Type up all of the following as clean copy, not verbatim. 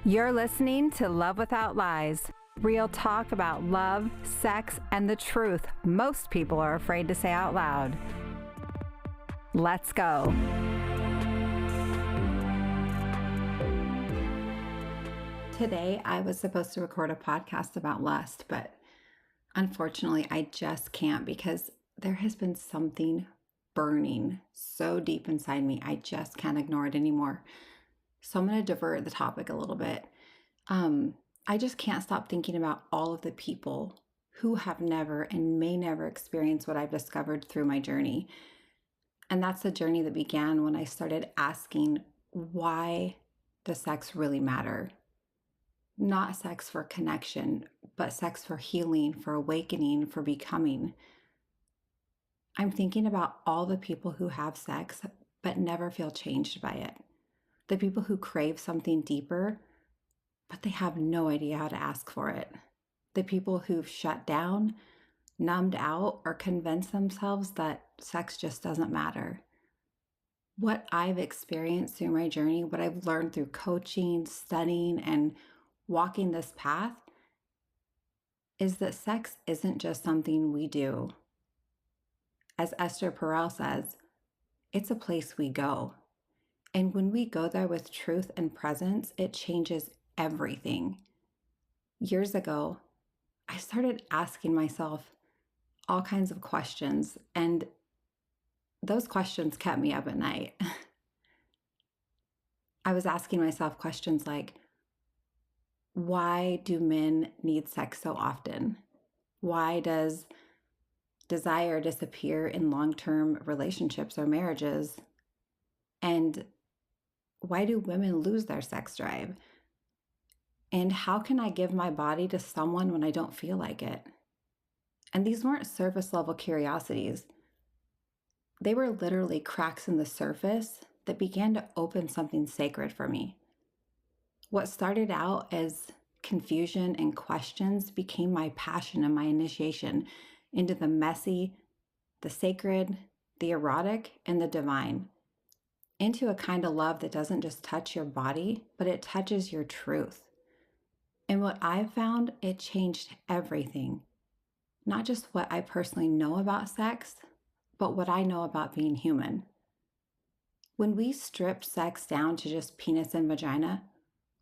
You're listening to Love Without Lies, real talk about love, sex, and the truth most people are afraid to say out loud. Let's go. Today, I was supposed to record a podcast about lust, but unfortunately, I just can't because there has been something burning so deep inside me. I just can't ignore it anymore. So I'm going to divert the topic a little bit. I just can't stop thinking about all of the people who have never and may never experience what I've discovered through my journey. And that's the journey that began when I started asking, why does sex really matter? Not sex for connection, but sex for healing, for awakening, for becoming. I'm thinking about all the people who have sex but never feel changed by it. The people who crave something deeper, but they have no idea how to ask for it. The people who've shut down, numbed out, or convinced themselves that sex just doesn't matter. What I've experienced through my journey, what I've learned through coaching, studying, and walking this path is that sex isn't just something we do. As Esther Perel says, it's a place we go. And when we go there with truth and presence, it changes everything. Years ago, I started asking myself all kinds of questions, and those questions kept me up at night. I was asking myself questions like, why do men need sex so often? Why does desire disappear in long-term relationships or marriages? And why do women lose their sex drive? And how can I give my body to someone when I don't feel like it? And these weren't surface level curiosities. They were literally cracks in the surface that began to open something sacred for me. What started out as confusion and questions became my passion and my initiation into the messy, the sacred, the erotic, and the divine. Into a kind of love that doesn't just touch your body, but it touches your truth. And what I've found, it changed everything. Not just what I personally know about sex, but what I know about being human. When we strip sex down to just penis and vagina,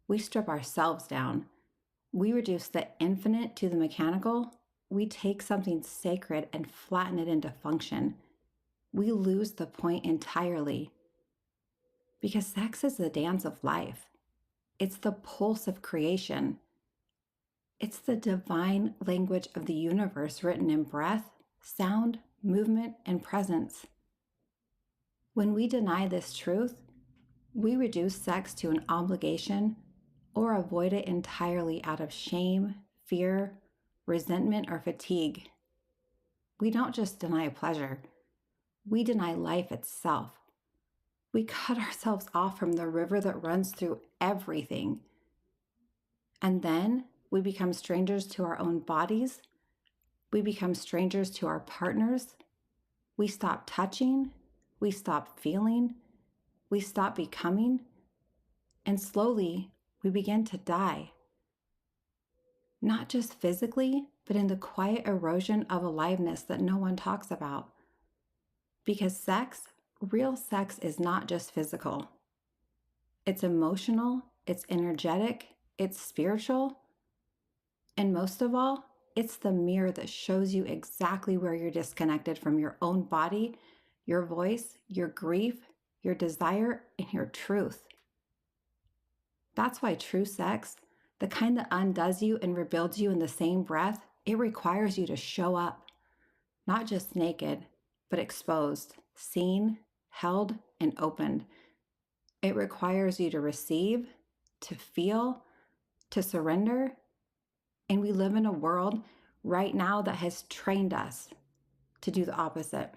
we strip ourselves down. We reduce the infinite to the mechanical. We take something sacred and flatten it into function. We lose the point entirely. Because sex is the dance of life. It's the pulse of creation. It's the divine language of the universe written in breath, sound, movement, and presence. When we deny this truth, we reduce sex to an obligation or avoid it entirely out of shame, fear, resentment, or fatigue. We don't just deny pleasure. We deny life itself. We cut ourselves off from the river that runs through everything. And then we become strangers to our own bodies. We become strangers to our partners. We stop touching. We stop feeling. We stop becoming. And slowly, we begin to die. Not just physically, but in the quiet erosion of aliveness that no one talks about. Because sex, real sex, is not just physical. It's emotional, it's energetic, it's spiritual, and most of all, it's the mirror that shows you exactly where you're disconnected from your own body, your voice, your grief, your desire, and your truth. That's why true sex, the kind that undoes you and rebuilds you in the same breath, it requires you to show up, not just naked, but exposed, seen, held, and opened. It requires you to receive, to feel, to surrender. And we live in a world right now that has trained us to do the opposite.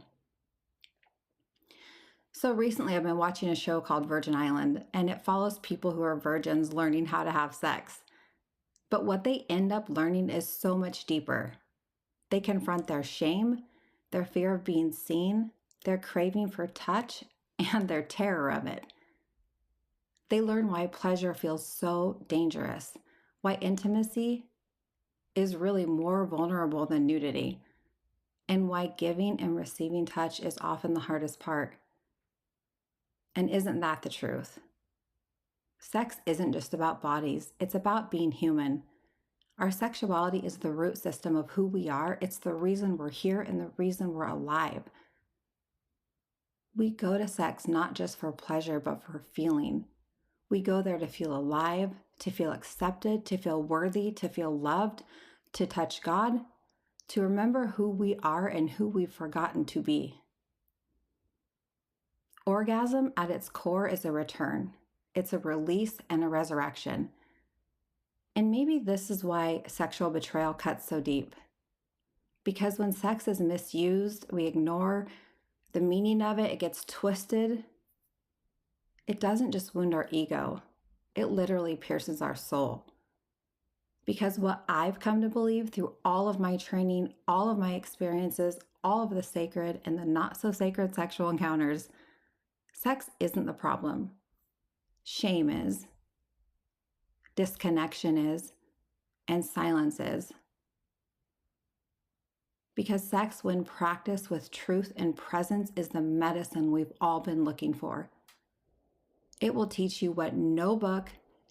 So recently I've been watching a show called Virgin Island, and it follows people who are virgins learning how to have sex. But what they end up learning is so much deeper. They confront their shame, their fear of being seen, their craving for touch, and their terror of it. They learn why pleasure feels so dangerous, why intimacy is really more vulnerable than nudity, and why giving and receiving touch is often the hardest part. And isn't that the truth? Sex isn't just about bodies, it's about being human. Our sexuality is the root system of who we are. It's the reason we're here and the reason we're alive. We go to sex not just for pleasure, but for feeling. We go there to feel alive, to feel accepted, to feel worthy, to feel loved, to touch God, to remember who we are and who we've forgotten to be. Orgasm at its core is a return. It's a release and a resurrection. And maybe this is why sexual betrayal cuts so deep. Because when sex is misused, we ignore the meaning of it, it gets twisted. It doesn't just wound our ego, it literally pierces our soul. Because what I've come to believe through all of my training, all of my experiences, all of the sacred and the not so sacred sexual encounters, sex isn't the problem. Shame is, disconnection is, and silence is. Because sex, when practiced with truth and presence, is the medicine we've all been looking for. It will teach you what no book,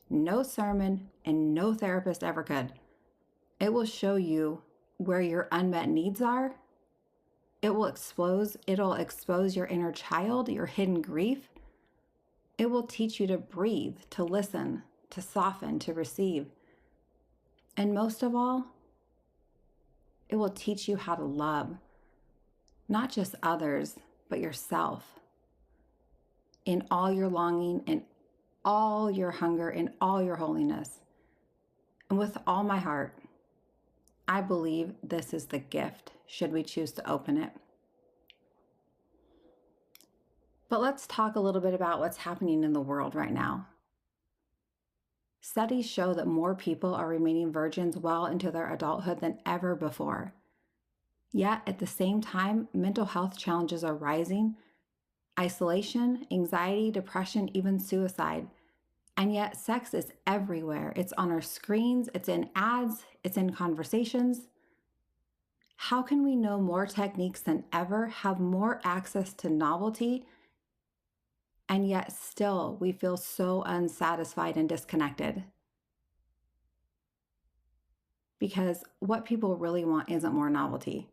no sermon, and no therapist ever could. It will show you where your unmet needs are. It'll expose your inner child, your hidden grief. It will teach you to breathe, to listen, to soften, to receive. And most of all, it will teach you how to love, not just others, but yourself. In all your longing, in all your hunger, in all your holiness. And with all my heart, I believe this is the gift, should we choose to open it. But let's talk a little bit about what's happening in the world right now. Studies show that more people are remaining virgins well into their adulthood than ever before. Yet, at the same time, mental health challenges are rising. Isolation, anxiety, depression, even suicide. And yet sex is everywhere. It's on our screens, it's in ads, it's in conversations. How can we know more techniques than ever, have more access to novelty, and yet still we feel so unsatisfied and disconnected? Because what people really want isn't more novelty.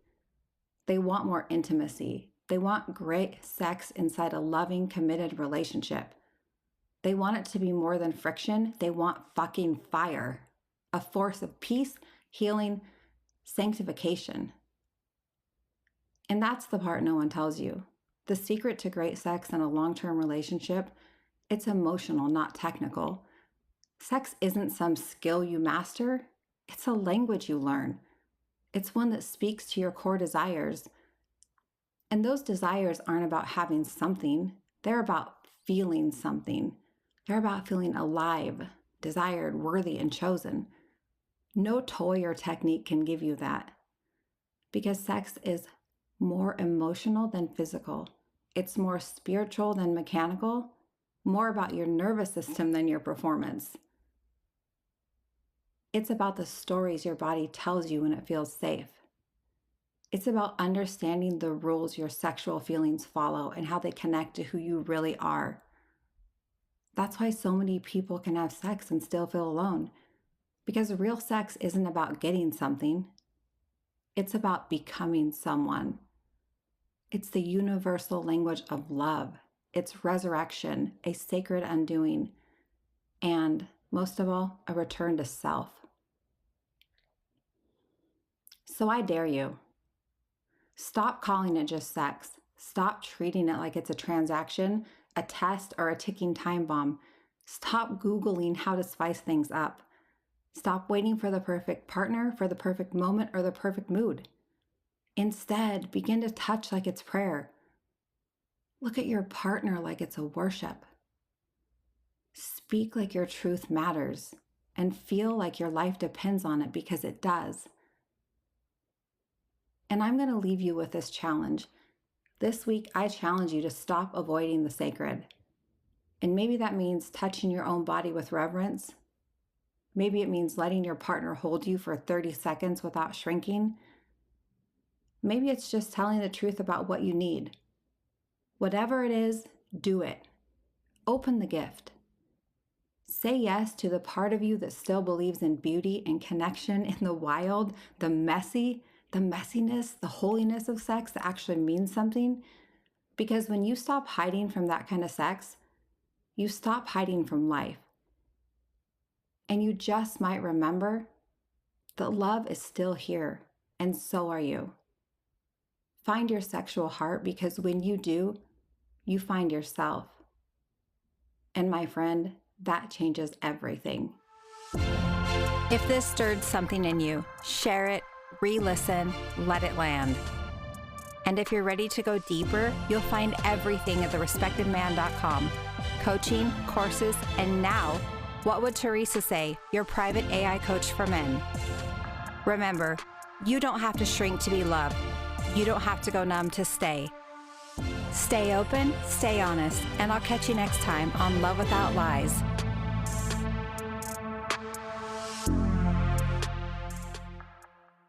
They want more intimacy. They want great sex inside a loving, committed relationship. They want it to be more than friction. They want fucking fire, a force of peace, healing, sanctification. And that's the part no one tells you. The secret to great sex in a long-term relationship, it's emotional, not technical. Sex isn't some skill you master. It's a language you learn. It's one that speaks to your core desires. And those desires aren't about having something. They're about feeling something. They're about feeling alive, desired, worthy, and chosen. No toy or technique can give you that. Because sex is more emotional than physical. It's more spiritual than mechanical, more about your nervous system than your performance. It's about the stories your body tells you when it feels safe. It's about understanding the rules your sexual feelings follow and how they connect to who you really are. That's why so many people can have sex and still feel alone. Because real sex isn't about getting something. It's about becoming someone. It's the universal language of love. It's resurrection, a sacred undoing, and most of all, a return to self. So I dare you. Stop calling it just sex. Stop treating it like it's a transaction, a test, or a ticking time bomb. Stop Googling how to spice things up. Stop waiting for the perfect partner, for the perfect moment, or the perfect mood. Instead, begin to touch like it's prayer. Look at your partner like it's a worship. Speak like your truth matters, and feel like your life depends on it, because it does. And I'm going to leave you with this challenge. This week, I challenge you to stop avoiding the sacred. And maybe that means touching your own body with reverence. Maybe it means letting your partner hold you for 30 seconds without shrinking. Maybe it's just telling the truth about what you need. Whatever it is, do it. Open the gift. Say yes to the part of you that still believes in beauty and connection in the wild, the messy, the messiness, the holiness of sex that actually means something. Because when you stop hiding from that kind of sex, you stop hiding from life. And you just might remember that love is still here, and so are you. Find your sexual heart, because when you do, you find yourself. And my friend, that changes everything. If this stirred something in you, share it, re-listen, let it land. And if you're ready to go deeper, you'll find everything at therespectedman.com. Coaching, courses, and now, what would Teresa say, your private AI coach for men. Remember, you don't have to shrink to be loved. You don't have to go numb to stay. Stay open, stay honest, and I'll catch you next time on Love Without Lies.